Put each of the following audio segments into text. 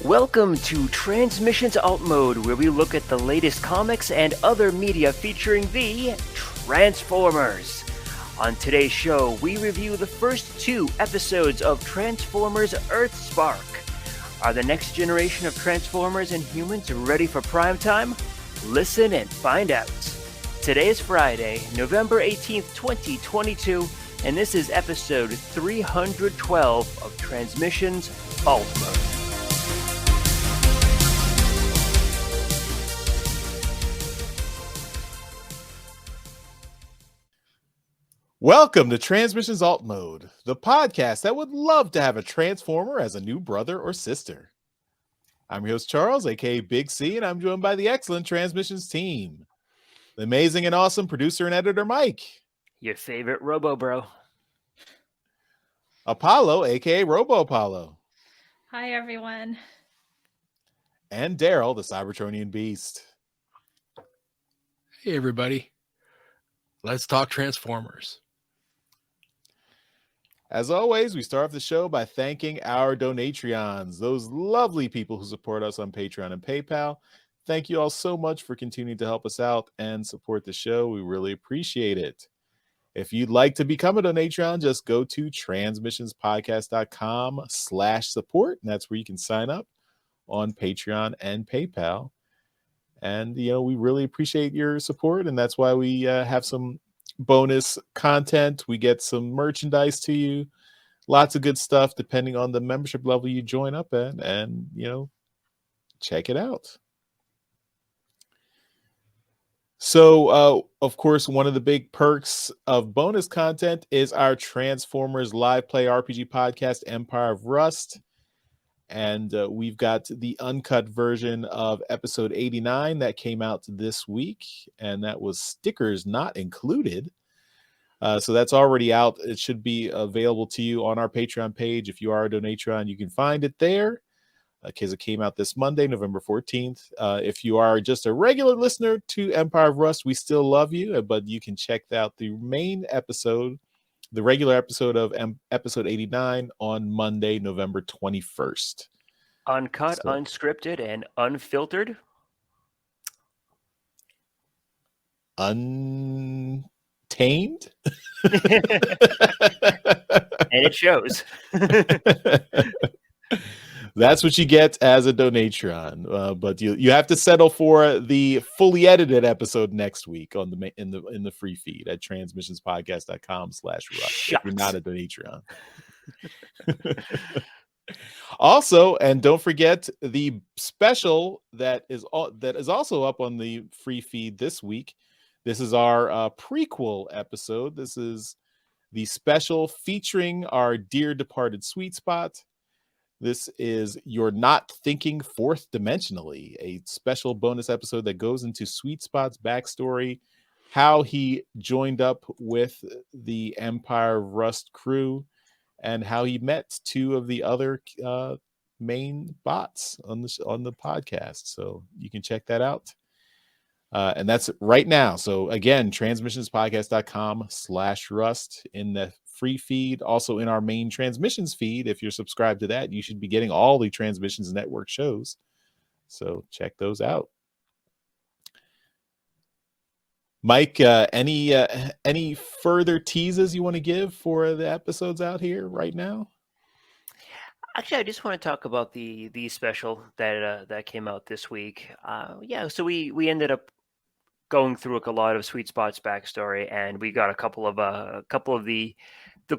Welcome to Transmissions Alt Mode, where we look at the latest comics and other media featuring the Transformers. On today's show, we review the first 2 episodes of Transformers Earthspark. Are the next generation of Transformers and humans ready for prime time? Listen and find out. Today is Friday, November 18th, 2022, and this is episode 312 of Transmissions Alt Mode. Welcome to Transmissions Alt Mode, the podcast that would love to have a Transformer as a new brother or sister. I'm your host, Charles, aka Big C, and I'm joined by the excellent Transmissions team. The amazing and awesome producer and editor, Mike. Your favorite Robo-Bro. Apollo, aka Robo Apollo. Hi, everyone. And Daryl, the Cybertronian Beast. Hey, everybody. Let's talk Transformers. As always, we start off the show by thanking our Donatreons, those lovely people who support us on Patreon and PayPal. Thank you all so much for continuing to help us out and support the show. We really appreciate it. If you'd like to become a Donatreon, just go to transmissionspodcast.com/support, and that's where you can sign up on Patreon and PayPal. And, we really appreciate your support, and that's why we have some bonus content. We get some merchandise to you, lots of good stuff depending on the membership level you join up at, and check it out. So of course, one of the big perks of bonus content is our Transformers live play RPG podcast, Empire of Rust. And we've got the uncut version of episode 89 that came out this week, and that was stickers not included. So that's already out. It should be available to you on our Patreon page. If you are a Donatreon, you can find it there because it came out this Monday, November 14th. If you are just a regular listener to Empire of Rust, we still love you, but you can check out the main episode, the regular episode of episode 89 on Monday, November 21st. Uncut, unscripted, and unfiltered. Untamed? And it shows. That's what you get as a Donatreon, but you have to settle for the fully edited episode next week on in the free feed at transmissionspodcast.com/rush. If you're not a Donatreon. Also, and don't forget the special that is also up on the free feed this week. This is our prequel episode. This is the special featuring our dear departed Sweet Spot. This is You're Not Thinking Fourth Dimensionally, a special bonus episode that goes into Sweet Spot's backstory, how he joined up with the Empire Rust crew, and how he met 2 of the other main bots on the podcast. So you can check that out. And that's right now. So again, transmissionspodcast.com/rust in the free feed. Also in our main Transmissions feed. If you're subscribed to that, you should be getting all the Transmissions Network shows. So check those out. Mike, any further teases you want to give for the episodes out here right now? Actually, I just want to talk about the special that came out this week. So we ended up going through a lot of Sweet Spot's backstory, and we got a couple of the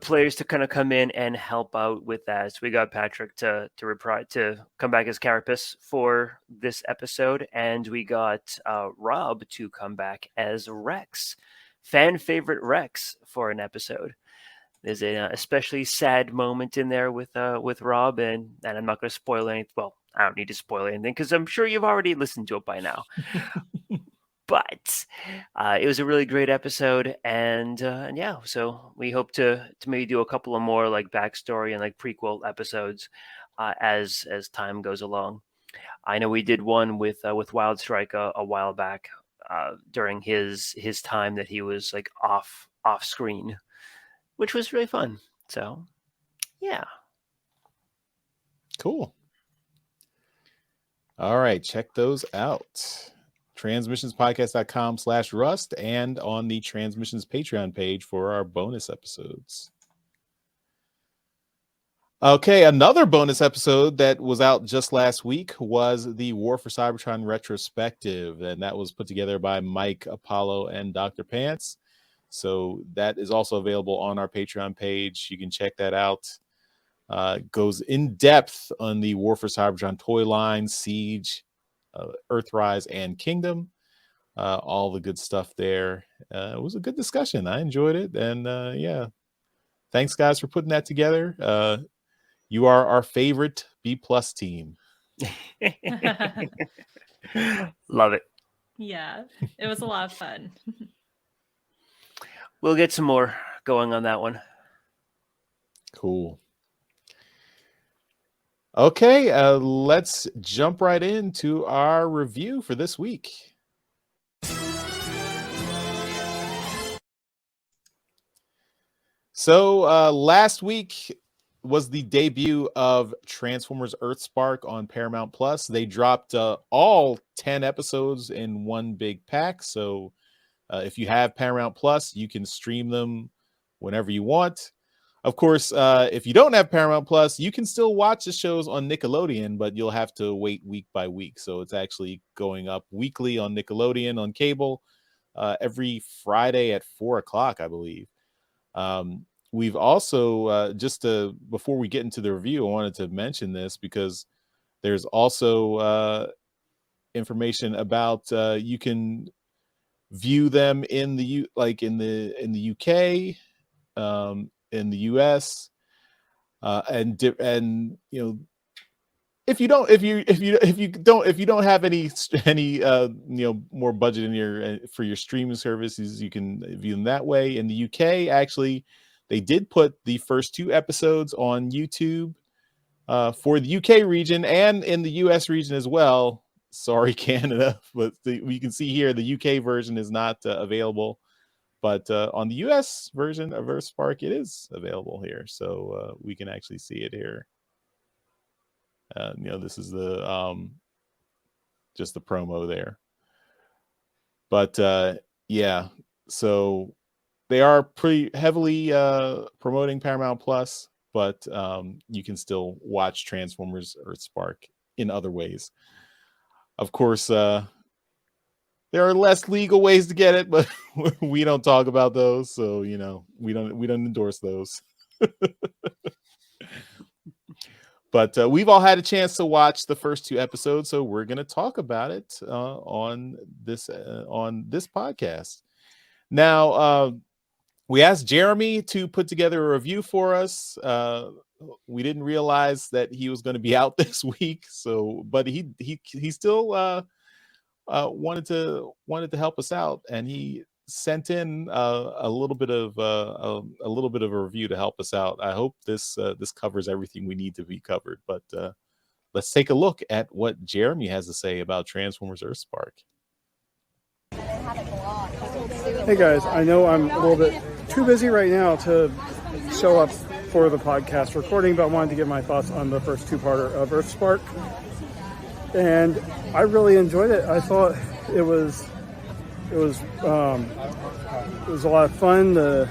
players to kind of come in and help out with that. So we got Patrick to come back as Carapace for this episode, and we got Rob to come back as Rex, fan favorite Rex, for an episode. There's an especially sad moment in there with Rob, and I'm not going to spoil anything. Well, I don't need to spoil anything because I'm sure you've already listened to it by now. But it was a really great episode, and so we hope to maybe do a couple of more like backstory and like prequel episodes as time goes along. I know we did one with Wild Strike a while back during his time that he was like off screen, which was really fun. So, yeah. Cool. All right, check those out. Transmissionspodcast.com/rust and on the Transmissions Patreon page for our bonus episodes. Okay, another bonus episode that was out just last week was the War for Cybertron retrospective, and that was put together by Mike, Apollo, and Dr. Pants. So that is also available on our Patreon page. You can check that out. Goes in depth on the War for Cybertron toy line, Siege, Earthrise, and Kingdom. All the good stuff there. It was a good discussion. I enjoyed it, and yeah, thanks guys for putting that together. You are our favorite B+ team. Love it. Yeah, it was a lot of fun. We'll get some more going on that one. Cool. Okay, let's jump right into our review for this week. So last week was the debut of Transformers Earthspark on Paramount Plus. They dropped all 10 episodes in one big pack. So if you have Paramount Plus, you can stream them whenever you want. Of course, if you don't have Paramount Plus, you can still watch the shows on Nickelodeon, but you'll have to wait week by week. So it's actually going up weekly on Nickelodeon on cable every Friday at 4 o'clock, I believe. We've also, before we get into the review, I wanted to mention this because there's also information about you can view them in the UK, in the US, and you know, if you don't have any more budget in your for your streaming services, you can view them that way. In the UK, actually, they did put the first 2 episodes on YouTube for the UK region and in the US region as well. Sorry, Canada, but you can see here the UK version is not available, but on the US version of Earthspark, it is available here, so we can actually see it here. This is the just the promo there, but yeah, so they are pretty heavily promoting Paramount Plus, but you can still watch Transformers Earthspark in other ways. Of course, there are less legal ways to get it, but we don't talk about those, so we don't endorse those. But we've all had a chance to watch the first 2 episodes, so we're going to talk about it on this podcast. Now, we asked Jeremy to put together a review for us. We didn't realize that he was going to be out this week, but he still wanted to help us out, and he sent in a little bit of a review to help us out. I hope this covers everything we need to be covered, but let's take a look at what Jeremy has to say about Transformers Earthspark. Hey guys, I know I'm a little bit too busy right now to show up for the podcast recording, but I wanted to give my thoughts on the first 2-parter of Earthspark, and I really enjoyed it. I thought it was a lot of fun. The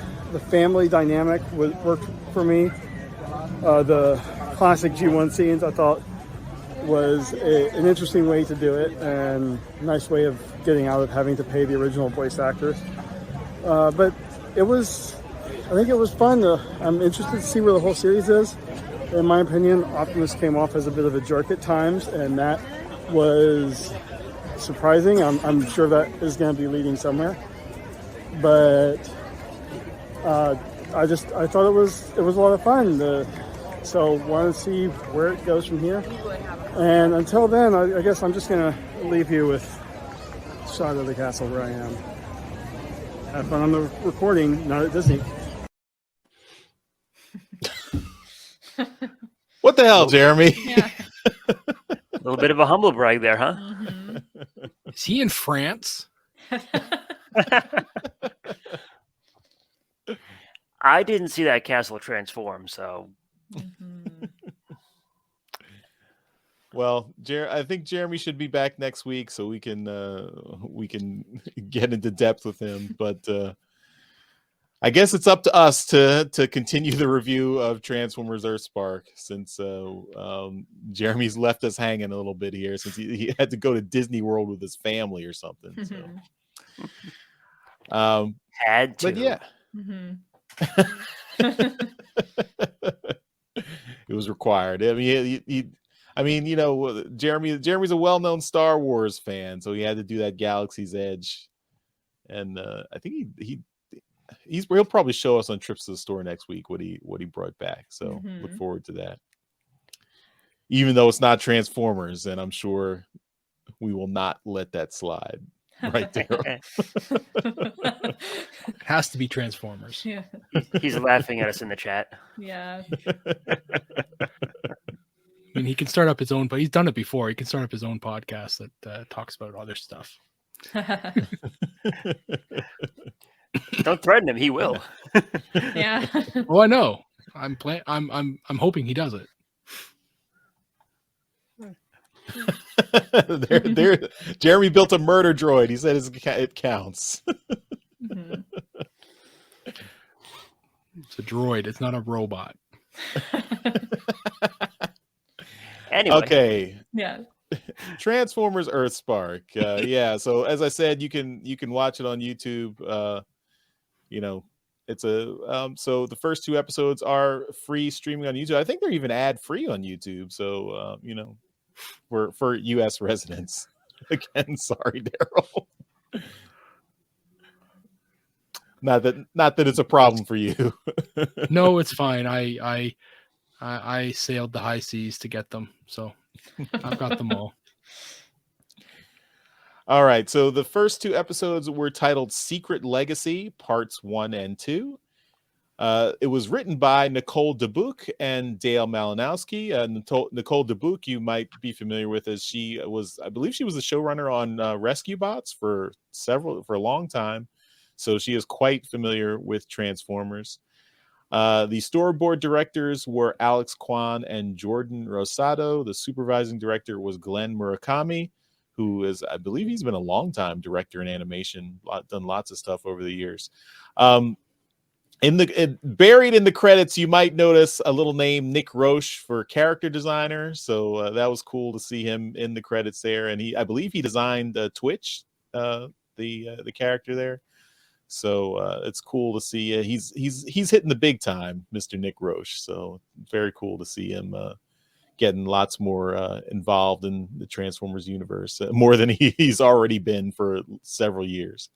family dynamic worked for me. The classic G1 scenes I thought was an interesting way to do it, and a nice way of getting out of having to pay the original voice actors. But I think it was fun. I'm interested to see where the whole series is. In my opinion, Optimus came off as a bit of a jerk at times, and that was surprising. I'm sure that is going to be leading somewhere, but I thought it was a lot of fun. So wanted to see where it goes from here. And until then, I guess I'm just going to leave you with a shot of the castle where I am. Have fun on the recording, not at Disney. What the hell, Jeremy? Yeah. A little bit of a humble brag there, huh? Mhm. Is he in France? I didn't see that castle transform, so Mhm. Well, I think Jeremy should be back next week, so we can get into depth with him. But I guess it's up to us to continue the review of Transformers Earthspark, since Jeremy's left us hanging a little bit here, since he had to go to Disney World with his family or something. So, Had to. but yeah. It was required. I mean, Jeremy's a well-known Star Wars fan, so he had to do that Galaxy's Edge, and I think he'll probably show us on trips to the store next week what he brought back. So look forward to that. Even though it's not Transformers, and I'm sure we will not let that slide. Right there. It has to be Transformers. Yeah. He's laughing at us in the chat. Yeah. I mean, he can start up his own, but he's done it before. He can start up his own podcast that talks about other stuff. Don't threaten him. He will. Yeah. Oh, I know. I'm hoping he does it. Jeremy built a murder droid. He said it counts. It's a droid. It's not a robot. Anyway. Okay. Yeah. Transformers Earthspark. Yeah. So as I said, you can watch it on YouTube. It's so the first 2 episodes are free streaming on YouTube. I think they're even ad free on YouTube. So for U.S. residents. Again, sorry, Daryl. Not that it's a problem for you. No, it's fine. I sailed the high seas to get them, so I've got them all. All right. So the first 2 episodes were titled Secret Legacy, Parts 1 and 2. It was written by Nicole DeBuc and Dale Malinowski. Nicole DeBuc, you might be familiar with, as I believe she was the showrunner on Rescue Bots for a long time. So she is quite familiar with Transformers. The storyboard directors were Alex Kwan and Jordan Rosado. The supervising director was Glenn Murakami, who is, I believe he's been a long time director in animation, done lots of stuff over the years. Buried in the credits, you might notice a little name, Nick Roche, for character designer. So that was cool to see him in the credits there. And I believe he designed Twitch, the character there. So it's cool to see. He's hitting the big time, Mr. Nick Roche. So very cool to see him getting lots more involved in the Transformers universe, more than he's already been for several years.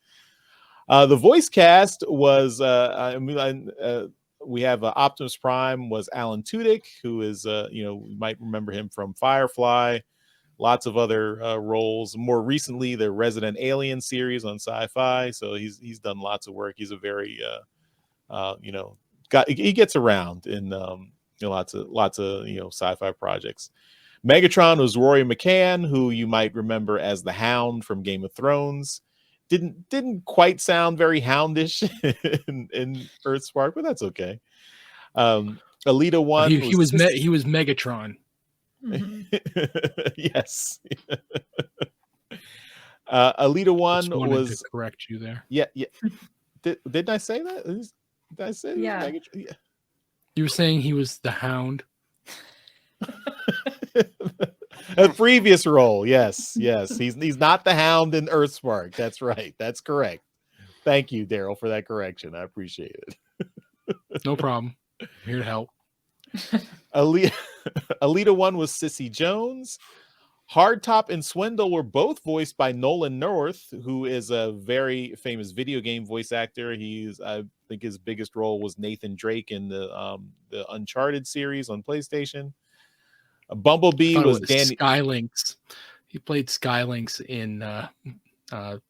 The voice cast was we have Optimus Prime was Alan Tudyk, who is you might remember him from Firefly, lots of other roles. More recently, the Resident Alien series on Sci-Fi. So he's done lots of work. He's a very he gets around in lots of sci-fi projects. Megatron was Rory McCann, who you might remember as the Hound from Game of Thrones. Didn't quite sound very houndish in Earthspark, but that's okay. Alita 1. He was Megatron. Yes. Alita 1 was to correct you there. Yeah. Didn't I say that? Did I say yeah. Megatron? Yeah. You were saying he was the Hound. A previous role, yes. He's not the Hound in Earthspark. That's right. That's correct. Thank you, Daryl, for that correction. I appreciate it. No problem. I'm here to help. Alita 1 was Sissy Jones. Hardtop and Swindle were both voiced by Nolan North, who is a very famous video game voice actor. I think his biggest role was Nathan Drake in the Uncharted series on PlayStation. Bumblebee was Danny Skylinks. He played Skylinks in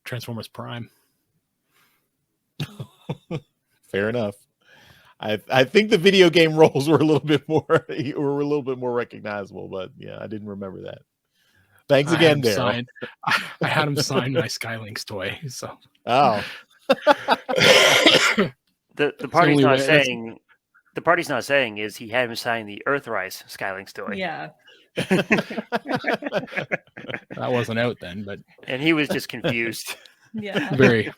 Transformers Prime. Fair enough. I think the video game roles were a little bit more recognizable, but yeah, I didn't remember that. Thanks again, Daryl. I had him sign my Skylinks toy. So the party's not saying. The party's not saying is he had him sign the Earthrise Skylinks toy. Yeah. That wasn't out then, but And he was just confused. Yeah. very.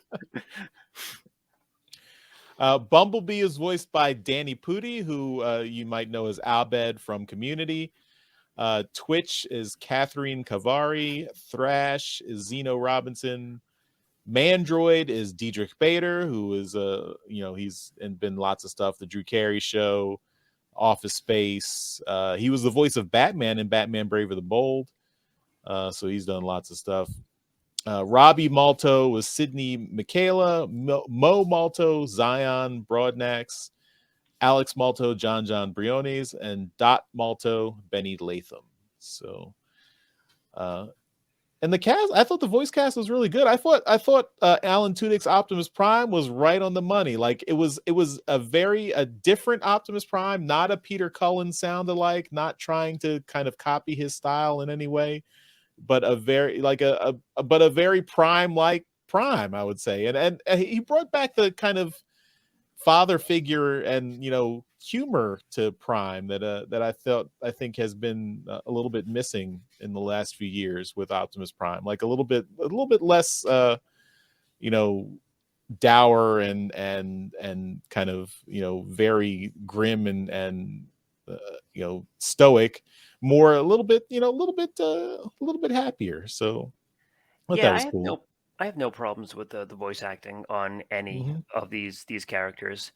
Bumblebee is voiced by Danny Pudi, who you might know as Abed from Community. Twitch is Catherine Kavari. Thrash is Zeno Robinson. Mandroid is Diedrich Bader, who is he's been lots of stuff. The Drew Carey Show, Office Space. He was the voice of Batman in Batman Brave or the Bold. So he's done lots of stuff. Robbie Malto was Sydney Michaela. Mo Malto, Zion Broadnax. Alex Malto, John Briones, and Dot Malto, Benny Latham. So, and the cast, I thought the voice cast was really good. I thought Alan Tudyk's Optimus Prime was right on the money. Like it was a different Optimus Prime, not a Peter Cullen sound alike, not trying to kind of copy his style in any way, but a very Prime like Prime, I would say. And he brought back the kind of father figure and humor to Prime that I think has been a little bit missing in the last few years with Optimus Prime, like a little bit less dour and kind of very grim and stoic, more a little bit happier. So I thought that was cool. I have no problems with the voice acting on any of these characters.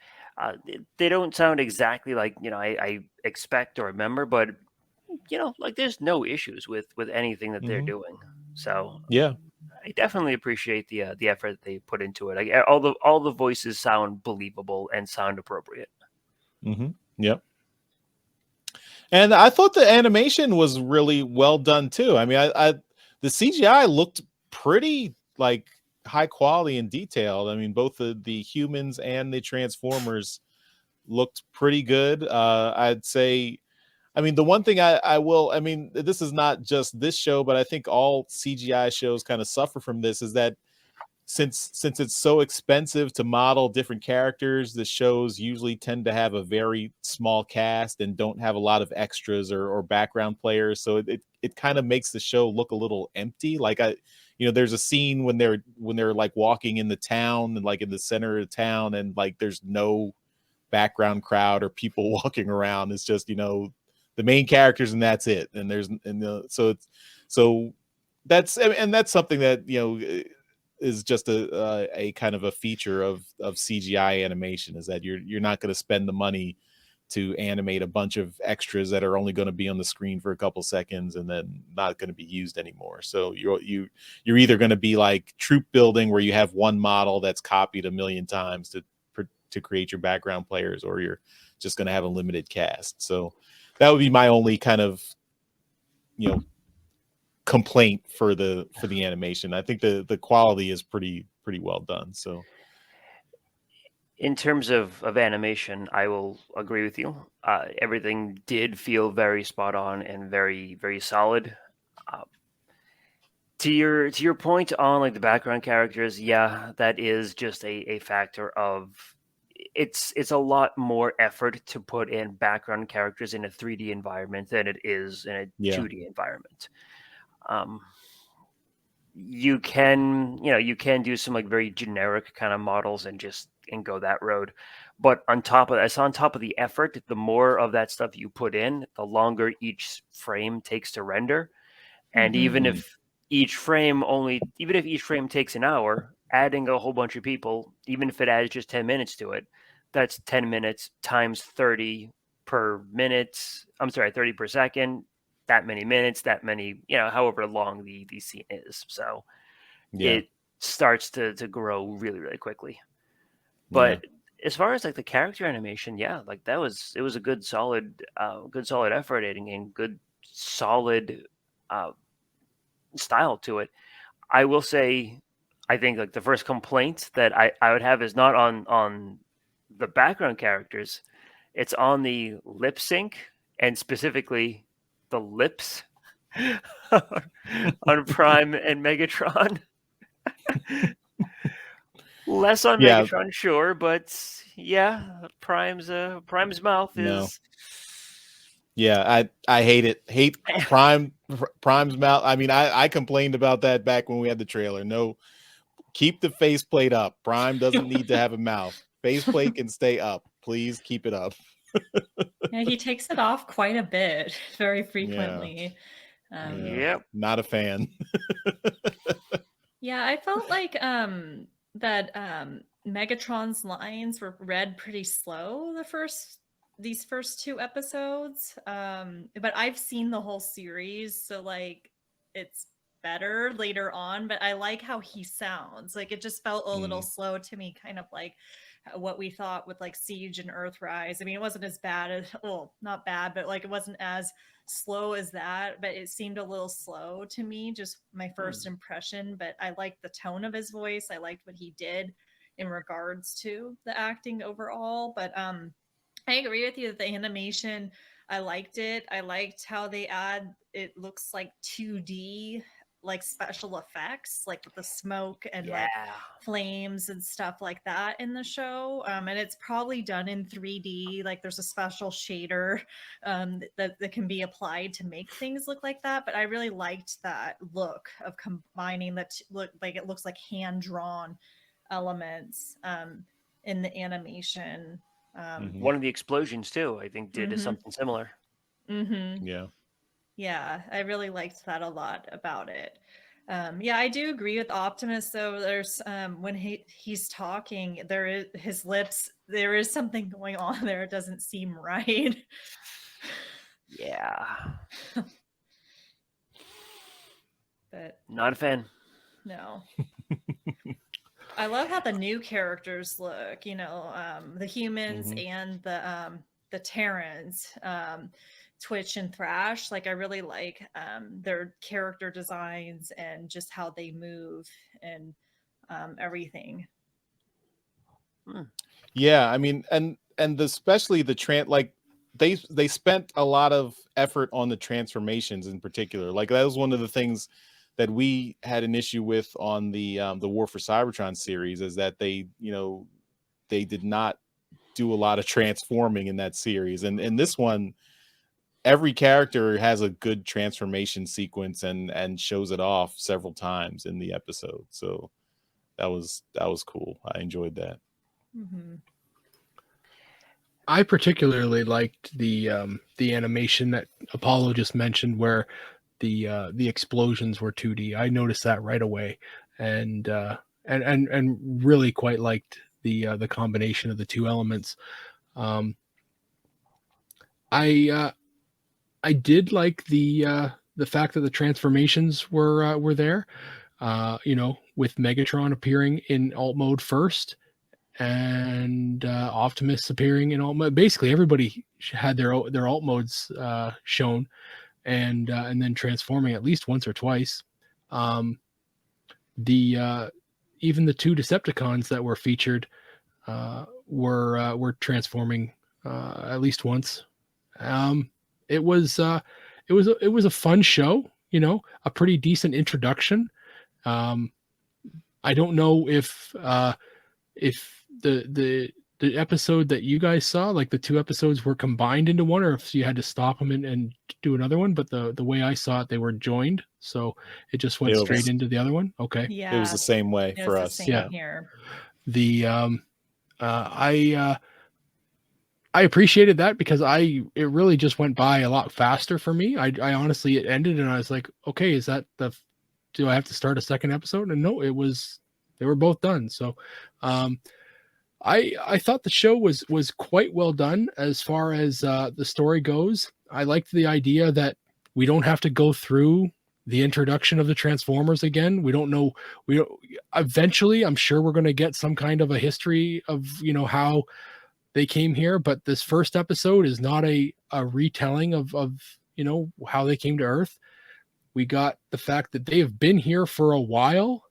They don't sound exactly like I expect or remember, but like there's no issues with anything that they're doing. So yeah, I definitely appreciate the effort that they put into it. All the voices sound believable and sound appropriate. Yep. And I thought the animation was really well done too. I mean, the CGI looked pretty like high quality and detailed. I mean, both the humans and the Transformers looked pretty good. I'd say, I mean, the one thing I mean, this is not just this show, but I think all CGI shows kind of suffer from this, is that since it's so expensive to model different characters, the shows usually tend to have a very small cast and don't have a lot of extras or background players. So it kind of makes the show look a little empty. Like there's a scene when they're like walking in the town and like in the center of town, and like there's no background crowd or people walking around. It's just the main characters and that's it. And so that's something that is just a kind of a feature of CGI animation, is that you're not going to spend the money to animate a bunch of extras that are only going to be on the screen for a couple seconds and then not going to be used anymore. So you're either going to be like troop building, where you have one model that's copied a million times to create your background players, or you're just going to have a limited cast. So that would be my only kind of complaint for the animation. I think the quality is pretty well done. So in terms of animation, I will agree with you. Everything did feel very spot on and very, very solid. To your point on like the background characters, yeah, that is just a factor of it's a lot more effort to put in background characters in a 3D environment than it is in a 2D environment. You can do some like very generic kind of models and go that road, but on top of the effort, the more of that stuff you put in, the longer each frame takes to render. And even if each frame takes an hour, adding a whole bunch of people, even if it adds just 10 minutes to it, that's 10 minutes times 30 per minute. I'm sorry, 30 per second. That many minutes, that many, however long the scene is. So it starts to grow really, really quickly. But as far as like the character animation, like it was a good solid effort and good solid style to it. I will say, I think like the first complaint that I would have is not on the background characters, it's on the lip sync, and specifically the lips on Prime and Megatron. Less on Megatron, sure, but Prime's mouth is Yeah, I hate it. Hate Prime's mouth. I mean, I complained about that back when we had the trailer. No, keep the faceplate up. Prime doesn't need to have a mouth. Faceplate can stay up. Please keep it up. Yeah, he takes it off quite a bit, very frequently. Yeah, Yep. not a fan. Yeah, I felt like that Megatron's lines were read pretty slow these first two episodes. But I've seen the whole series, so like it's better later on, but I like how he sounds. Like it just felt a little slow to me, kind of like what we thought with like Siege and Earthrise. I mean, it wasn't as bad as, well, not bad, but like it wasn't as slow as that, but it seemed a little slow to me, just my first impression. But I liked the tone of his voice. I liked what he did in regards to the acting overall. But I agree with you that the animation, I liked it. I liked how they add, it looks like 2D, like special effects, like with the smoke and like flames and stuff like that in the show. And it's probably done in 3D. Like there's a special shader that can be applied to make things look like that. But I really liked that look of combining that look like it looks like hand-drawn elements in the animation. One of the explosions too, I think, did something similar. Yeah, I really liked that a lot about it. Yeah, I do agree with Optimus though. There's when he's talking, there is his lips, there is something going on there. It doesn't seem right. Yeah. But not a fan. No. I love how the new characters look, you know, the humans and the Terrans, Twitch and Thrash. Like I really like their character designs and just how they move and everything. Yeah, I mean, and especially the like they spent a lot of effort on the transformations in particular. Like that was one of the things that we had an issue with on the War for Cybertron series, is that they did not do a lot of transforming in that series. And in this one, every character has a good transformation sequence and shows it off several times in the episode. So that was cool. I enjoyed that. I particularly liked the animation that Apollo just mentioned, where the explosions were 2D. I noticed that right away, and really quite liked the combination of the two elements. I did like the fact that the transformations were there. With Megatron appearing in alt mode first, and Optimus appearing in alt mode. Basically, everybody had their alt modes shown. And then transforming at least once or twice. Even the two Decepticons that were featured were transforming at least once. It was a fun show, a pretty decent introduction. I don't know if the episode that you guys saw, like the two episodes were combined into one, or if you had to stop them and do another one. But the way I saw it, they were joined, so it just went straight into the other one. Okay. Yeah, it was the same way for us. Yeah. Here. I appreciated that because it really just went by a lot faster for me. I honestly, it ended and I was like, okay, is that do I have to start a second episode? And no, they were both done. So, I thought the show was quite well done as far as the story goes. I liked the idea that we don't have to go through the introduction of the Transformers again. Eventually, I'm sure we're going to get some kind of a history of how they came here, but this first episode is not a retelling of how they came to Earth. We got the fact that they have been here for a while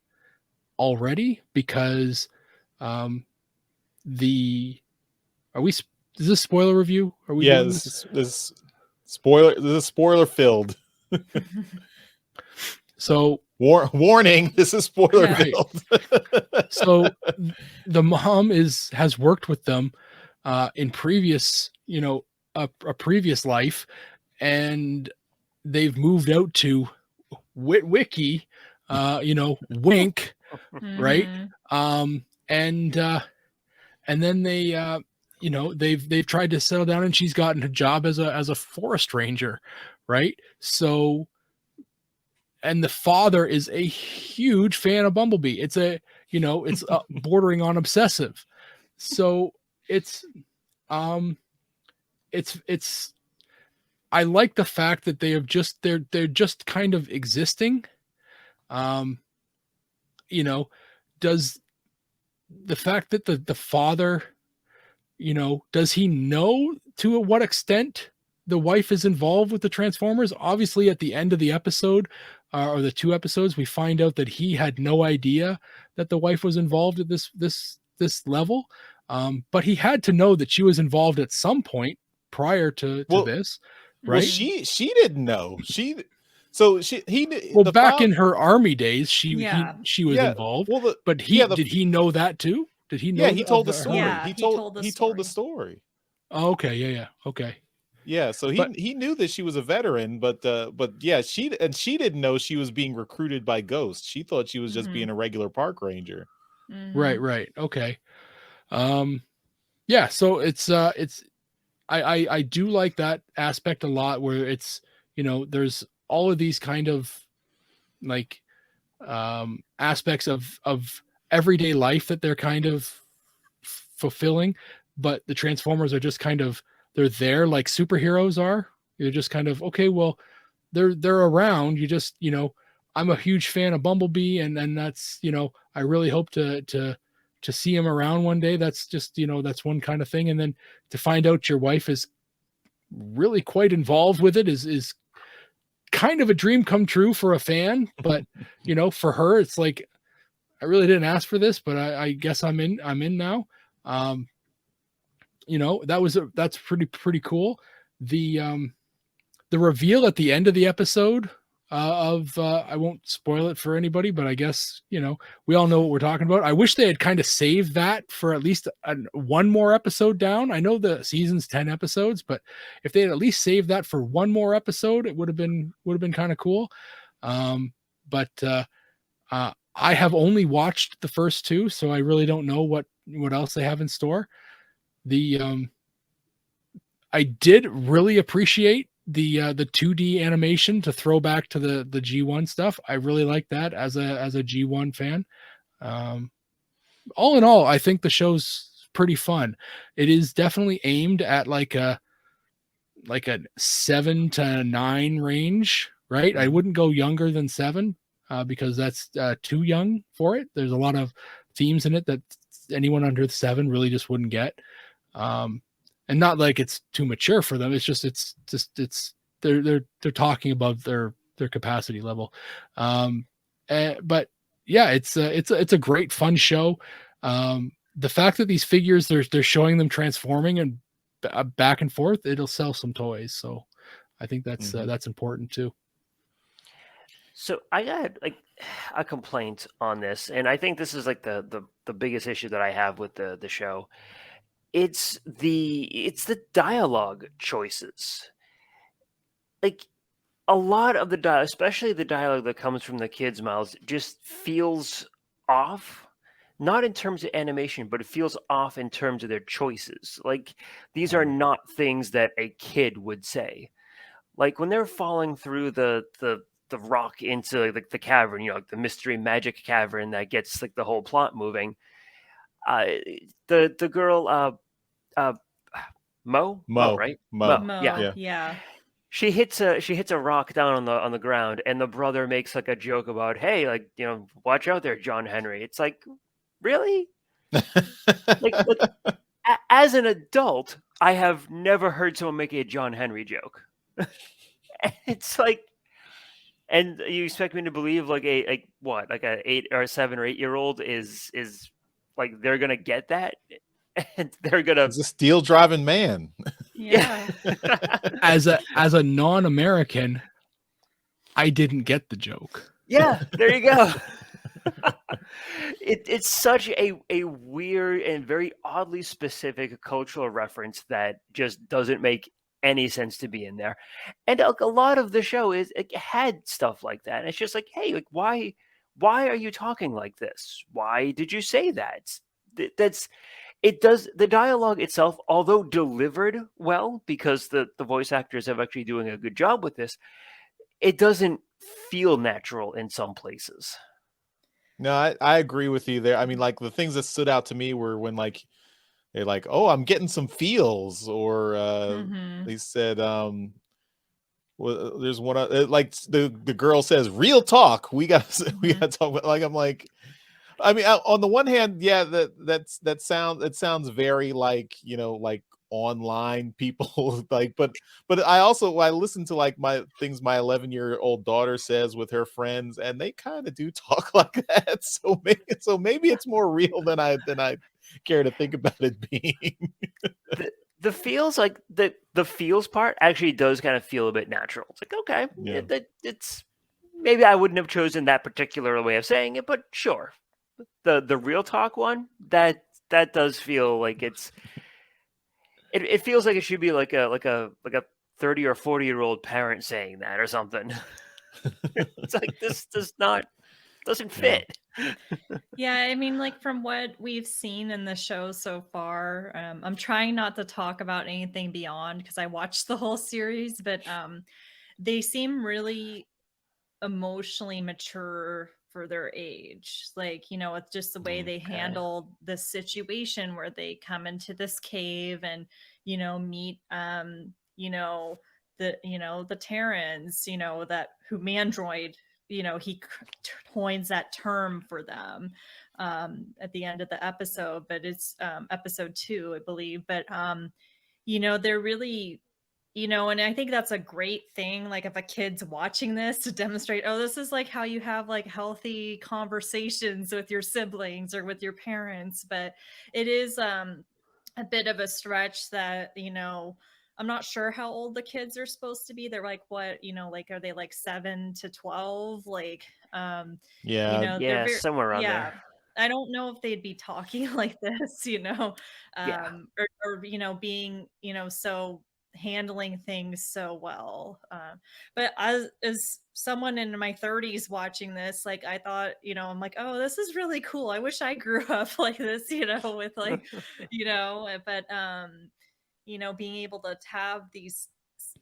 already, because is this spoiler review? Are we? Yeah, this is spoiler filled. So warning, this is spoiler filled. So the mom has worked with them in previous, a previous life, and they've moved out to Witwicky, Wink, right? Mhm. And then they they've tried to settle down, and she's gotten a job as a forest ranger, right? So, and the father is a huge fan of Bumblebee. It's bordering on obsessive. So it's it's I like the fact that they're just kind of existing. um does the fact that the father, does he know to what extent the wife is involved with the Transformers? Obviously, at the end of the episode, or the 2 episodes, we find out that he had no idea that the wife was involved at this level. But he had to know that she was involved at some point prior to this, Well, right? she didn't know. He Back in her army days, she was Yeah, involved. well, But did he know that too? Did he know? Yeah, he told the story. Yeah, he told the story. Oh, okay, yeah, okay. Yeah, so he knew that she was a veteran, but yeah, she didn't know she was being recruited by Ghost. She thought she was just being a regular park ranger. Right, okay. Yeah, so it's I do like that aspect a lot, where it's, there's all of these kind of like aspects of everyday life that they're kind of fulfilling, but the Transformers are just kind of, they're there like superheroes are. You're just kind of, okay, well, they're around. You just, I'm a huge fan of Bumblebee, and that's, I really hope to see him around one day. That's just, that's one kind of thing. And then to find out your wife is really quite involved with it is kind of a dream come true for a fan. But for her, it's like, I really didn't ask for this, but I guess I'm in now. That's pretty cool. The reveal at the end of the episode I won't spoil it for anybody, but I guess, we all know what we're talking about. I wish they had kind of saved that for at least one more episode down. I know the season's 10 episodes, but if they had at least saved that for one more episode, it would have been kind of cool. But I have only watched the first 2, so I really don't know what else they have in store. I did really appreciate the 2D animation to throw back to the G1 stuff. I really like that as a G1 fan. All in all, I think the show's pretty fun. It is definitely aimed at like a 7 to 9 range, right? I wouldn't go younger than 7 because that's too young for it. There's a lot of themes in it that anyone under 7 really just wouldn't get. And not like it's too mature for them. It's just they're talking above their capacity level. But yeah, it's a great fun show. The fact that these figures, they're showing them transforming and back and forth, it'll sell some toys. So I think that's important too. So I got like a complaint on this, and I think this is like the biggest issue that I have with the show. It's the dialogue choices. Like a lot of the dialogue, especially the dialogue that comes from the kids' mouths, just feels off. Not in terms of animation, but it feels off in terms of their choices. Like these are not things that a kid would say. Like when they're falling through the rock into like the cavern, like the mystery magic cavern that gets like the whole plot moving. The girl Mo, right? Mo. Yeah. She hits a rock down on the ground, and the brother makes like a joke about, hey, like, watch out there, John Henry. It's like, really? like as an adult, I have never heard someone make a John Henry joke. It's like, and you expect me to believe like a 8 or 7 or 8 year old is like they're gonna get that, and they're gonna. It's a steel driving man. Yeah. As a non-American, I didn't get the joke. Yeah, there you go. It's such a weird and very oddly specific cultural reference that just doesn't make any sense to be in there. And a lot of the show it had stuff like that. And it's just like, hey, like why are you talking like this? Why did you say that? That's it does the dialogue itself, although delivered well, because the voice actors have actually doing a good job with this, it doesn't feel natural in some places. No, I agree with you there. I mean, like the things that stood out to me were when like they're like, "Oh, I'm getting some feels," or Mm-hmm. they said, well, there's one like the girl says, "Real talk. We got we got to talk about." Like I'm like, I mean, on the one hand, yeah, that sounds very like, you know, like online people like, but I listen to like my 11-year-old daughter says with her friends, and they kind of do talk like that. So maybe it's more real than I care to think about it being. The feels like the feels part actually does kind of feel a bit natural. It's like, okay, Yeah. it's maybe I wouldn't have chosen that particular way of saying it, but sure. The real talk one, that does feel like it feels like it should be like a 30 or 40-year-old parent saying that or something. It's like this doesn't fit. Yeah, I mean, like from what we've seen in the show so far, I'm trying not to talk about anything beyond because I watched the whole series, but they seem really emotionally mature for their age. Like, you know, it's just the way they Okay. handled the situation where they come into this cave and, you know, meet the Terrans, you know, that who Mandroid, you know, he coins that term for them at the end of the episode, but it's episode 2, I believe. But you know, they're really, you know, and I think that's a great thing, like if a kid's watching this, to demonstrate, oh, this is like how you have like healthy conversations with your siblings or with your parents. But it is a bit of a stretch that, you know, I'm not sure how old the kids are supposed to be. They're like, what, you know, like are they like 7 to 12? Like you Yeah. know, they're Yeah, very, somewhere around yeah. there. I don't know if they'd be talking like this, you know, Yeah. or you know, being, you know, so handling things so well. But as someone in my 30s watching this, like I thought, you know, I'm like, oh, this is really cool. I wish I grew up like this, you know, with like, you know, but you know, being able to have these,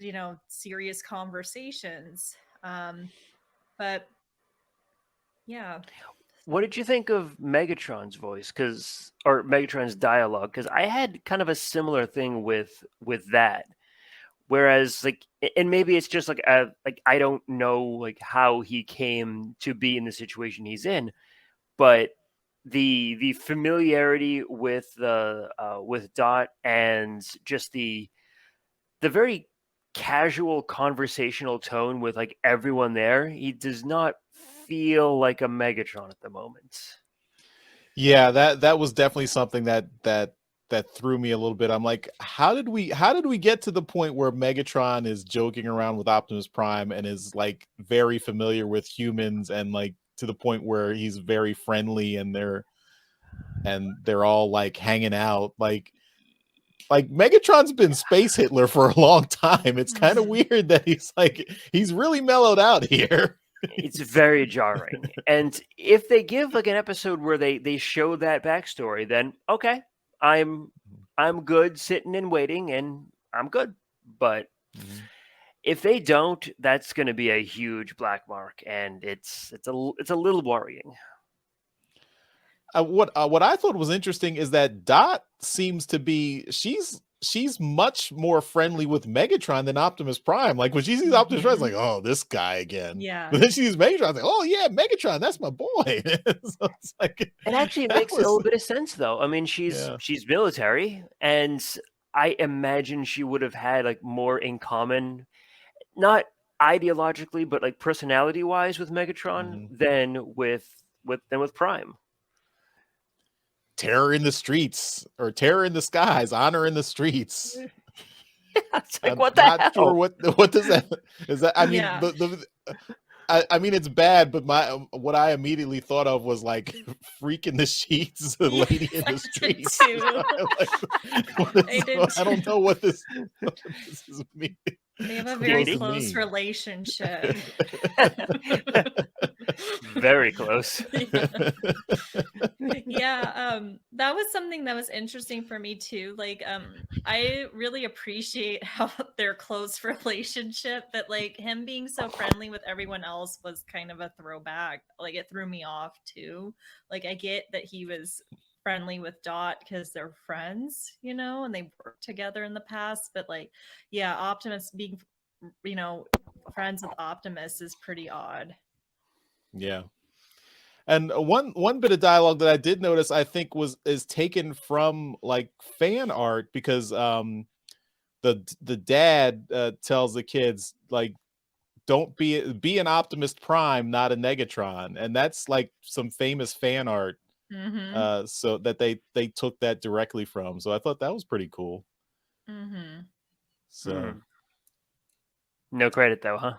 you know, serious conversations. But yeah. What did you think of Megatron's voice? Or Megatron's dialogue? Because I had kind of a similar thing with that. Whereas, like, and maybe it's just like I don't know like how he came to be in the situation he's in, but the familiarity with Dot, and just the very casual conversational tone with like everyone there, he does not feel like a Megatron at the moment. Yeah, that was definitely something that threw me a little bit. I'm like, how did we get to the point where Megatron is joking around with Optimus Prime and is like very familiar with humans, and like to the point where he's very friendly, and they're all like hanging out, like Megatron's been Space Hitler for a long time. It's kind of weird that he's really mellowed out here. It's very jarring. And if they give like an episode where they show that backstory, then okay, I'm good sitting and waiting, and I'm good. But if they don't, that's going to be a huge black mark, and it's a little worrying. What I thought was interesting is that Dot seems to be she's much more friendly with Megatron than Optimus Prime. Like when she sees Optimus Prime, it's like, oh, this guy again. Yeah. But then she sees Megatron, it's like, oh yeah, Megatron, that's my boy. So it's like, It actually that makes a was- little bit of sense, though. I mean, she's Yeah. military, and I imagine she would have had like more in common, not ideologically, but like personality wise, with Megatron than with Prime. terror in the streets, or terror in the skies, honor in the streets. It's like, I'm what the not hell? sure what does that is that. I mean, Yeah. I mean, it's bad, but what I immediately thought of was like Freak in the Sheets, the Yeah, lady in I the did streets. too. I did I don't know what this is mean. They have a supposed very to close mean. relationship. Very close. Yeah, that was something that was interesting for me too. I really appreciate how their close relationship, but like him being so friendly with everyone else was kind of a throwback. Like it threw me off too. Like I get that he was friendly with Dot because they're friends, and they worked together in the past, but like, yeah, Optimus being, friends with Optimus is pretty odd. Yeah. And one bit of dialogue that I did notice, I think is taken from like fan art, because the dad tells the kids like, don't be an Optimus Prime, not a Negatron, and that's like some famous fan art. Mm-hmm. So that they took that directly from. So I thought that was pretty cool. Mm-hmm. So No credit though, huh?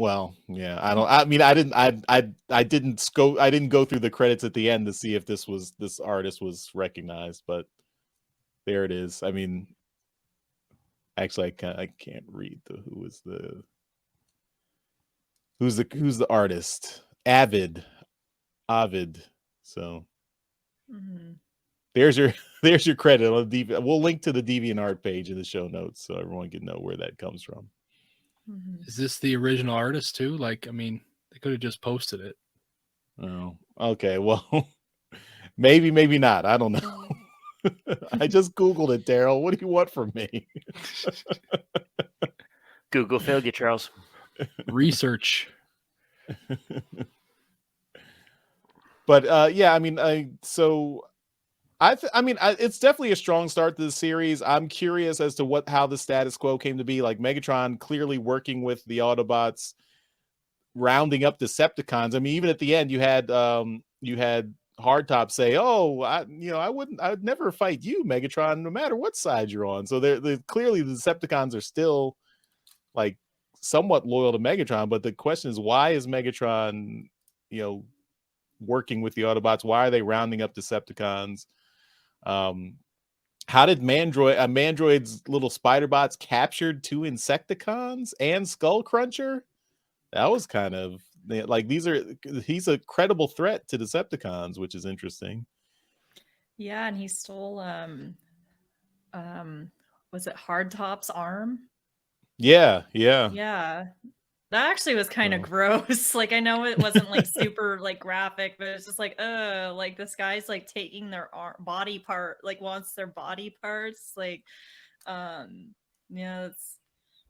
well, yeah, I mean, I didn't go through the credits at the end to see if this artist was recognized, but there it is. I mean, actually, I can't read who's the artist. Avid. So Mm-hmm. there's your credit on we'll link to the DeviantArt page in the show notes so everyone can know where that comes from. Mm-hmm. Is this the original artist too? Like, I mean, they could have just posted it. Oh, okay. Well, maybe not. I don't know. I just Googled it, Daryl. What do you want from me? Google failed you, Charles. Research. But yeah, I mean, it's definitely a strong start to the series. I'm curious as to how the status quo came to be. Like Megatron clearly working with the Autobots, rounding up Decepticons. I mean, even at the end, you had Hardtop say, "Oh, I'd never fight you, Megatron, no matter what side you're on." So they're clearly the Decepticons are still like somewhat loyal to Megatron. But the question is, why is Megatron, working with the Autobots? Why are they rounding up Decepticons? How did Mandroid's little spider bots captured 2 Insecticons and Skullcruncher? That was kind of like, he's a credible threat to Decepticons, which is interesting. Yeah, and he stole was it Hardtop's arm? Yeah. Yeah. That actually was kind of gross. Like I know it wasn't like super like graphic, but it's just like like this guy's like taking their body part, like wants their body parts. Like it's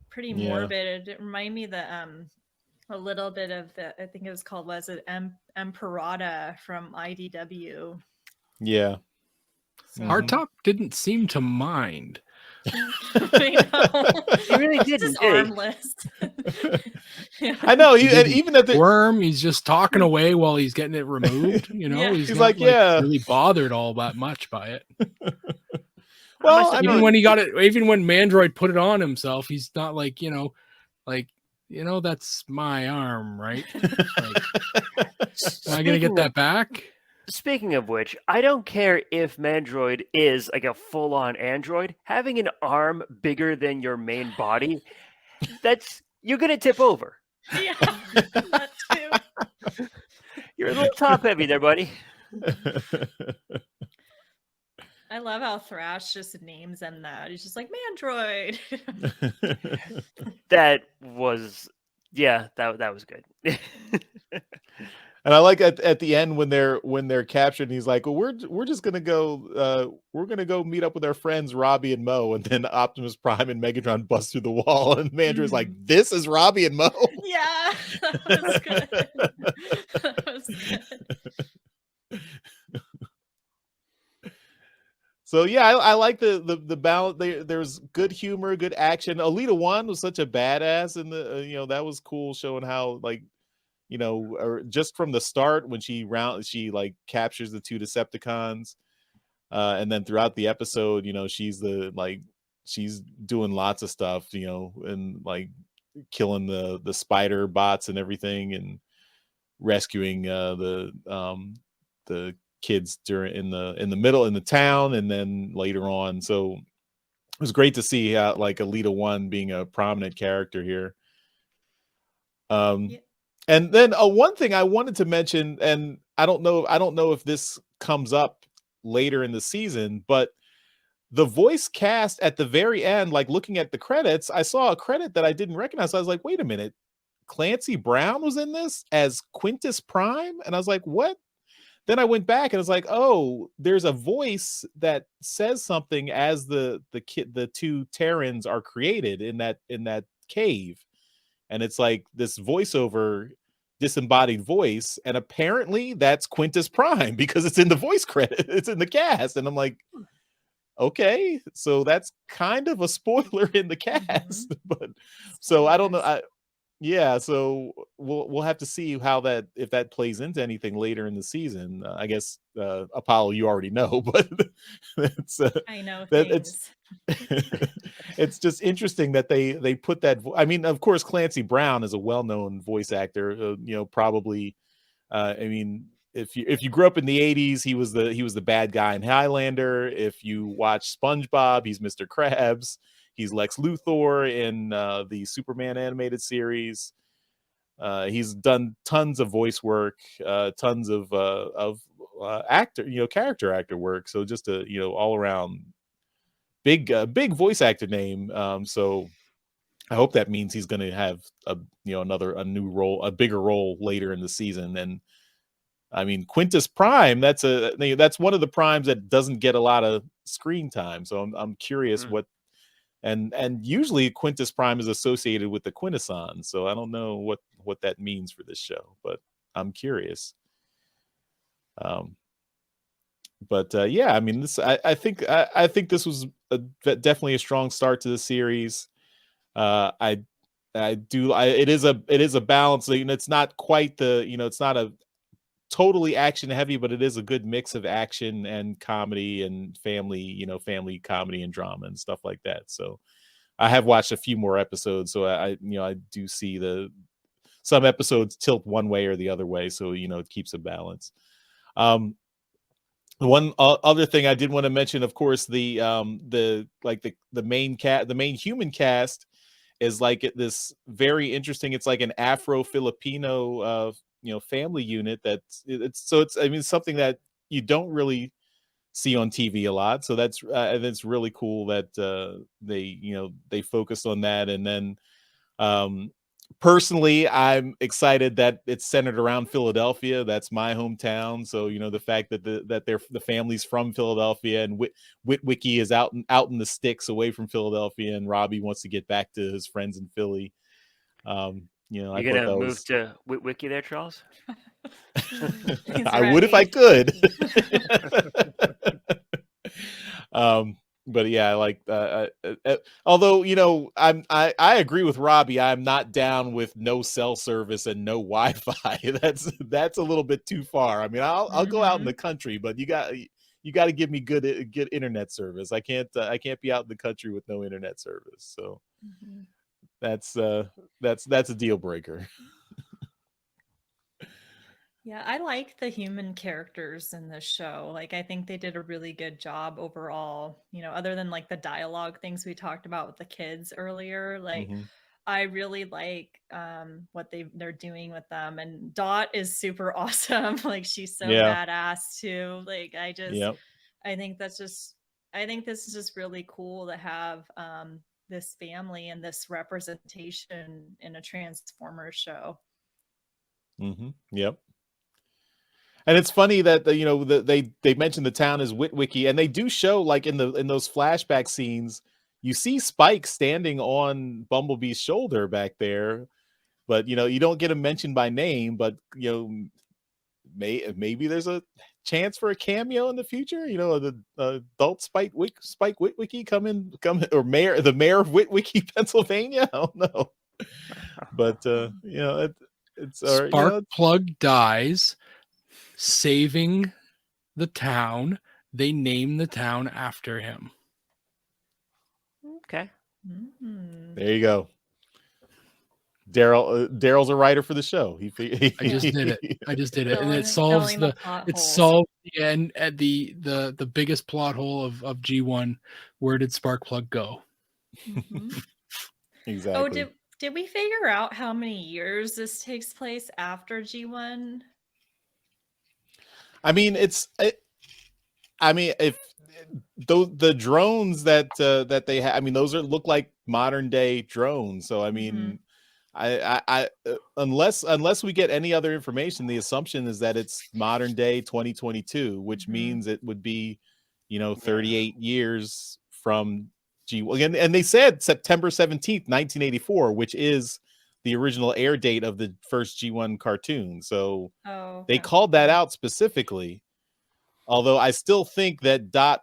pretty morbid. It reminded me that a little bit of I think it was called, Emperata from IDW. Yeah. So, Hardtop didn't seem to mind. I know. He really didn't. Just armless. Yeah. I know. Even at the worm, he's just talking away while he's getting it removed. Yeah. He's not really bothered all that much by it. Well, even when he got it, even when Mandroid put it on himself, he's not like, that's my arm, right? Am I gonna get that back? Speaking of which, I don't care if Mandroid is like a full-on android. Having an arm bigger than your main body, you're gonna tip over. Yeah, that too. You're a little top heavy there, buddy. I love how Thrash just names him that. He's just like, Mandroid. That was good. And I like at the end when they're captured, and he's like, "Well, we're just gonna go meet up with our friends Robbie and Mo," and then Optimus Prime and Megatron bust through the wall, and Mandroid's like, "This is Robbie and Mo." Yeah, that was good. That was good. So yeah, I like the balance. There's good humor, good action. Alita 1 was such a badass, and that was cool, showing how or just from the start when she like captures the 2 Decepticons, and then throughout the episode, she's doing lots of stuff, and like killing the spider bots and everything, and rescuing the kids in the middle in the town, and then later on. So it was great to see like Alita 1 being a prominent character here. Yeah. And then one thing I wanted to mention, and I don't know if this comes up later in the season, but the voice cast at the very end, like looking at the credits, I saw a credit that I didn't recognize. I was like, wait a minute, Clancy Brown was in this as Quintus Prime? And I was like, what? Then I went back and I was like, oh, there's a voice that says something as the two Terrans are created in that cave. And it's like this voiceover disembodied voice, and apparently that's Quintus Prime because it's in the voice credit, it's in the cast. And I'm like, okay, so that's kind of a spoiler in the cast. But so I don't know. Yeah, so we'll have to see how if that plays into anything later in the season. I guess Apollo, you already know, but it's I know it's things. it's just interesting that they put that. I mean, of course, Clancy Brown is a well-known voice actor. Probably. I mean, if you grew up in the '80s, he was the bad guy in Highlander. If you watch SpongeBob, he's Mr. Krabs. He's Lex Luthor in the Superman animated series. He's done tons of voice work, tons of actor, character actor work. So just a all around big voice actor name. So I hope that means he's going to have a new role, a bigger role later in the season. And I mean, Quintus Prime, that's one of the primes that doesn't get a lot of screen time. So I'm curious what. And usually Quintus Prime is associated with the Quintesson, so I don't know what that means for this show, but I'm curious. Yeah, I mean, I think this was definitely a strong start to the series. It is a balance. It's not quite it's not a totally action heavy, but it is a good mix of action and comedy and family comedy and drama and stuff like that. So I have watched a few more episodes, so I do see some episodes tilt one way or the other way, so it keeps a balance. One other thing I did want to mention, of course, the main human cast is like this very interesting. It's like an Afro-Filipino family unit it's something that you don't really see on TV a lot. So that's really cool that they focused on that. And then personally, I'm excited that it's centered around Philadelphia. That's my hometown. So the fact that the family's from Philadelphia, and Witwicky is out in the sticks away from Philadelphia, and Robbie wants to get back to his friends in Philly. You're I gonna thought that move to Wiki there, Charles? I would if I could. But yeah, I like although I agree with Robbie. I'm not down with no cell service and no Wi-Fi. That's a little bit too far. I mean, I'll go out in the country, but you got to give me good internet service. I can't be out in the country with no internet service. So that's a deal breaker. Yeah, I like the human characters in this show. Like, I think they did a really good job overall, other than like the dialogue things we talked about with the kids earlier. Like, I really like what they're doing with them. And Dot is super awesome. Like, she's so badass too. Like, I think this is just really cool to have this family and this representation in a Transformers show. Yep. And it's funny that they mentioned the town as Witwicky, and they do show, like, in those flashback scenes, you see Spike standing on Bumblebee's shoulder back there, but you don't get him mentioned by name. But maybe there's a chance for a cameo in the future. The adult Spike Witwicky come in, or the mayor of Witwicky, Pennsylvania. I don't know, but it's Sparkplug dies, saving the town. They name the town after him. Okay. There you go. Daryl's a writer for the show. I just did it. I just did it, and it Filling solves the the plot it holes. solves the end at the biggest plot hole of G1. Where did Sparkplug go? Mhm. Exactly. Oh, did we figure out how many years this takes place after G1? I mean, I mean, if the drones that they have, I mean, those look like modern day drones. So I mean, I unless we get any other information, the assumption is that it's modern day 2022, which means it would be, 38 years from G1. And they said September 17th, 1984, which is the original air date of the first G1 cartoon. So Oh, they okay. called that out specifically. Although I still think that Dot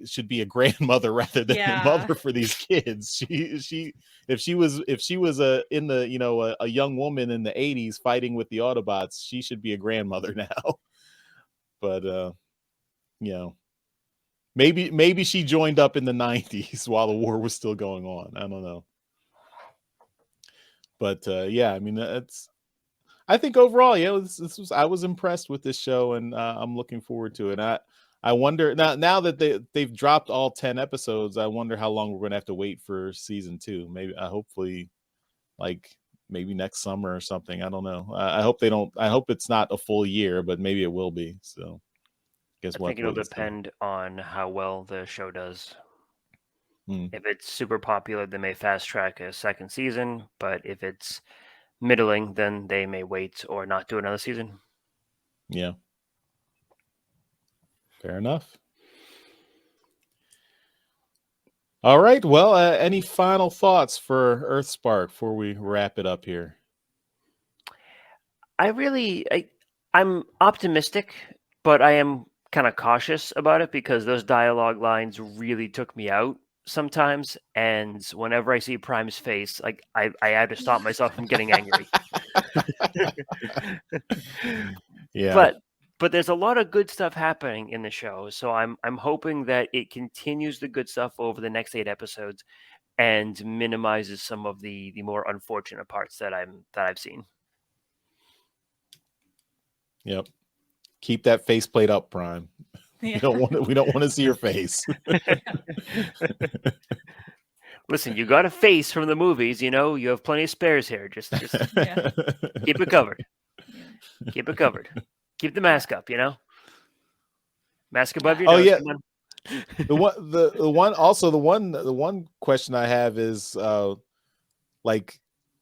should be a grandmother rather than a mother for these kids. If she was in the a young woman in the 80s fighting with the Autobots, she should be a grandmother now. But maybe she joined up in the 90s while the war was still going on. I don't know. But yeah, I mean I think overall, I was impressed with this show, and I'm looking forward to it. I wonder now that they've dropped all 10 episodes. I wonder how long we're going to have to wait for season 2. Maybe hopefully, like maybe next summer or something. I don't know. I hope they don't. I hope it's not a full year, but maybe it will be. So, I think it'll depend on how well the show does. If it's super popular, they may fast track a second season, but if it's middling, then they may wait or not do another season. Yeah. Fair enough. All right. Well, any final thoughts for Earthspark before we wrap it up here? I'm optimistic, but I am kind of cautious about it because those dialogue lines really took me out sometimes. And whenever I see Prime's face, like I had to stop myself from getting angry. Yeah. But there's a lot of good stuff happening in the show, so I'm hoping that it continues the good stuff over the next 8 episodes and minimizes some of the more unfortunate parts that I've seen. Yep. Keep that faceplate up, Prime. Yeah. We don't want to see your face. Listen, you got a face from the movies, you have plenty of spares here. Just keep it covered. Keep it covered. Keep the mask up, Mask above your nose. Yeah. The one question I have is like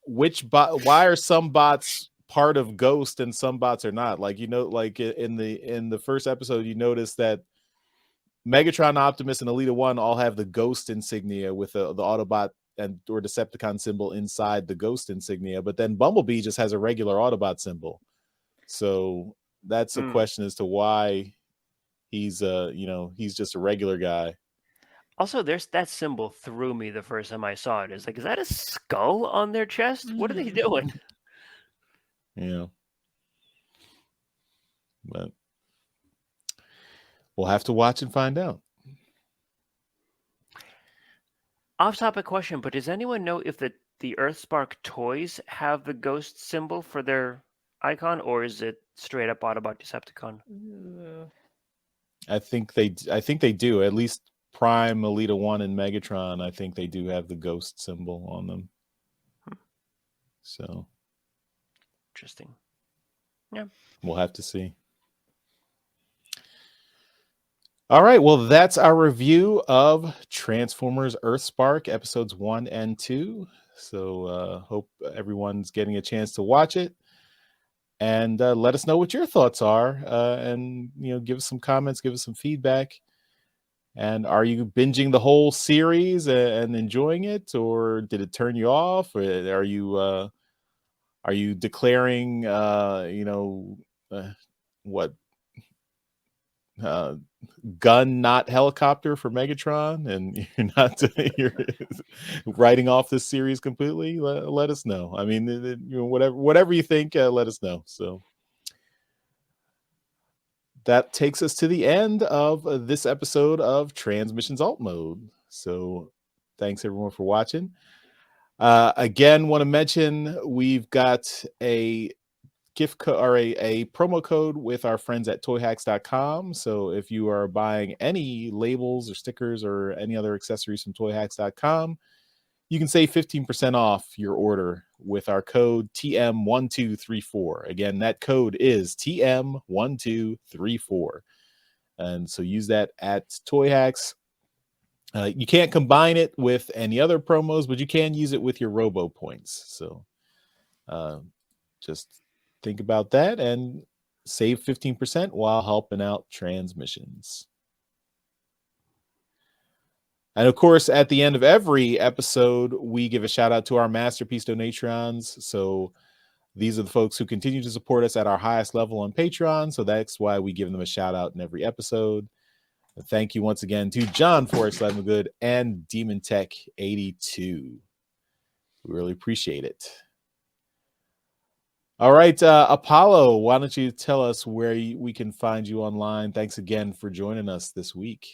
why are some bots part of Ghost and some bots are not? Like like in the first episode, you notice that Megatron, Optimus, and Elita 1 all have the Ghost insignia with the Autobot or Decepticon symbol inside the Ghost insignia, but then Bumblebee just has a regular Autobot symbol. So that's a question as to why he's just a regular guy. Also, there's that symbol threw me the first time I saw it. Is that a skull on their chest? What are they doing? Yeah. But we'll have to watch and find out. Off-topic question, but does anyone know if the Earthspark toys have the ghost symbol for their icon, or is it straight up Autobot Decepticon? I think they do. At least Prime, Elita 1, and Megatron, I think they do have the ghost symbol on them. So interesting. Yeah. We'll have to see. All right. Well, that's our review of Transformers Earthspark episodes 1 and 2. So hope everyone's getting a chance to watch it. And let us know what your thoughts are. And, give us some comments, give us some feedback. And are you binging the whole series and enjoying it? Or did it turn you off? Or are you declaring, gun not helicopter for Megatron, and you're writing off this series completely? Let us know. I mean, whatever you think, let us know. So that takes us to the end of this episode of Transmissions Alt Mode. So thanks everyone for watching. Again, want to mention we've got a gift code or a promo code with our friends at toyhacks.com. So if you are buying any labels or stickers or any other accessories from toyhacks.com, you can save 15% off your order with our code TM1234. Again, that code is TM1234. And so use that at Toy Hacks. You can't combine it with any other promos, but you can use it with your Robo points. So just think about that and save 15% while helping out Transmissions. And of course, at the end of every episode, we give a shout out to our Masterpiece Donatrons. So these are the folks who continue to support us at our highest level on Patreon. So that's why we give them a shout out in every episode. Thank you once again to John Forrest Ledmagood and Demon Tech 82. We really appreciate it. All right, Apollo, why don't you tell us where we can find you online? Thanks again for joining us this week.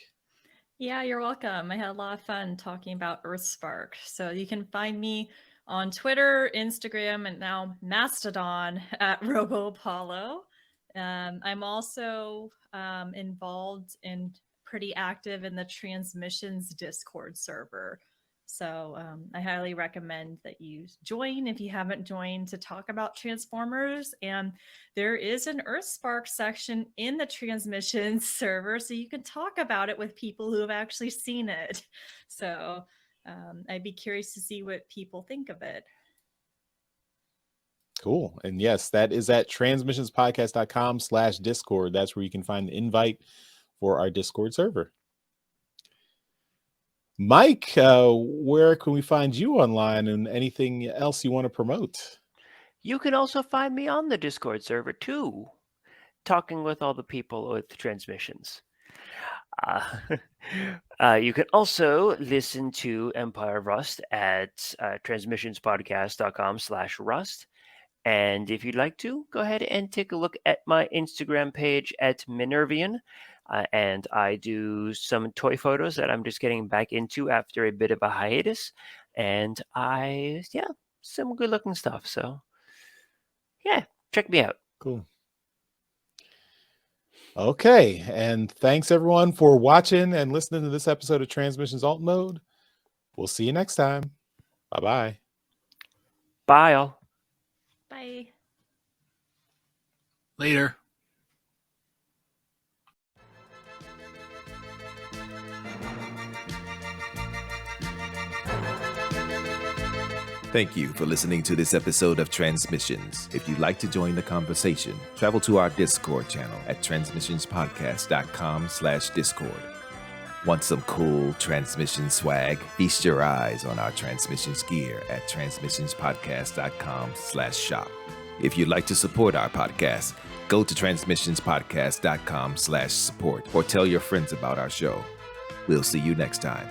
Yeah, you're welcome. I had a lot of fun talking about Earthspark. So you can find me on Twitter, Instagram, and now Mastodon at RoboApollo. I'm also involved and pretty active in the Transmissions Discord server. So I highly recommend that you join if you haven't joined to talk about Transformers. And there is an Earthspark section in the Transmissions server, so you can talk about it with people who have actually seen it. So I'd be curious to see what people think of it. Cool. And yes, that is at transmissionspodcast.com/Discord. That's where you can find the invite for our Discord server. Mike, where can we find you online and anything else you want to promote? You can also find me on the Discord server too, talking with all the people with Transmissions. You can also listen to Empire of Rust at transmissionspodcast.com/Rust. And if you'd like to, go ahead and take a look at my Instagram page at Minervian. And I do some toy photos that I'm just getting back into after a bit of a hiatus. And some good looking stuff. So, yeah, check me out. Cool. Okay. And thanks everyone for watching and listening to this episode of Transmissions Alt Mode. We'll see you next time. Bye-bye. Bye, all. Bye. Later. Thank you for listening to this episode of Transmissions. If you'd like to join the conversation, travel to our Discord channel at transmissionspodcast.com/Discord. Want some cool transmission swag? Feast your eyes on our transmissions gear at transmissionspodcast.com/shop. If you'd like to support our podcast, go to transmissionspodcast.com/support or tell your friends about our show. We'll see you next time.